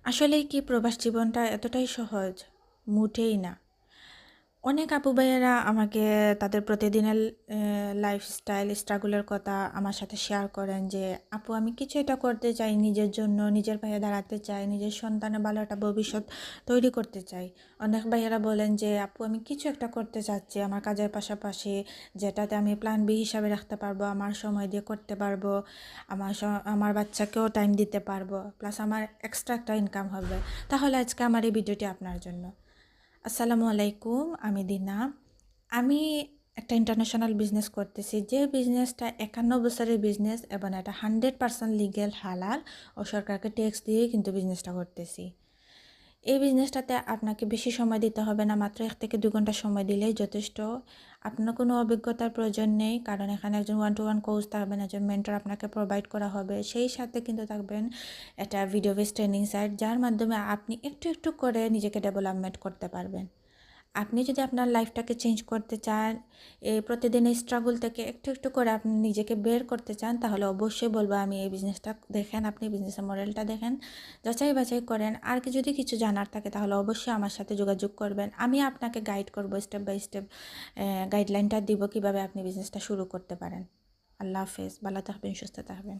আসলেই কি প্রবাস জীবনটা এতটাই সহজ? মোটেই না। অনেক আপু ভাইয়েরা আমাকে তাদের প্রতিদিনের লাইফস্টাইল স্ট্রাগলের কথা আমার সাথে শেয়ার করেন যে, "আপু আমি কিছু একটা করতে চাই নিজের জন্য, নিজের পায়ে দাঁড়াতে চাই, নিজের সন্তানের ভালো একটা ভবিষ্যৎ তৈরি করতে চাই।" অনেক ভাইয়েরা বলেন যে, "আপু আমি কিছু একটা করতে চাচ্ছি আমার কাজের পাশাপাশি, যেটাতে আমি প্ল্যান বি হিসাবে রাখতে পারবো, আমার সময় দিয়ে করতে পারবো, আমার বাচ্চাকেও টাইম দিতে পারবো, প্লাস আমার এক্সট্রা একটা ইনকাম হবে।" তাহলে আজকে আমার এই ভিডিওটি আপনার জন্য। আসসালামু আলাইকুম, আমি দিনা। আমি একটা ইন্টারন্যাশনাল বিজনেস করতেছি, যে বিজনেসটা 51 বছরের বিজনেস এবং এটা 100% লিগ্যাল, হালাল ও সরকারকে ট্যাক্স দিয়েই কিন্তু বিজনেসটা করতেছি। এই বিজনেসটাতে আপনাকে বেশি সময় দিতে হবে না, মাত্র 1 থেকে 2 ঘন্টা সময় দিলেই যথেষ্ট। আপনার কোনো অভিজ্ঞতার প্রয়োজন নেই, কারণ এখানে একজন 1 to 1 কোচ থাকবেন, একজন মেন্টর আপনাকে প্রোভাইড করা হবে। সেই সাথে কিন্তু থাকবেন একটা ভিডিও বেস ট্রেনিং সাইট, যার মাধ্যমে আপনি একটু একটু করে নিজেকে ডেভেলপমেন্ট করতে পারবেন। আপনি যদি আপনার লাইফটাকে চেঞ্জ করতে চান, এই প্রতিদিনের স্ট্রাগল থেকে একটু একটু করে আপনি নিজেকে বের করতে চান, তাহলে অবশ্যই বলবো আমি এই বিজনেসটা দেখেন, আপনি বিজনেসের মডেলটা দেখেন, যাচাই বাছাই করেন। আর কি যদি কিছু জানার থাকে তাহলে অবশ্যই আমার সাথে যোগাযোগ করবেন। আমি আপনাকে গাইড করব, স্টেপ বাই স্টেপ গাইডলাইনটা দিব কীভাবে আপনি বিজনেসটা শুরু করতে পারেন। আল্লাহ হাফেজ, ভালো থাকবেন, সুস্থ থাকবেন।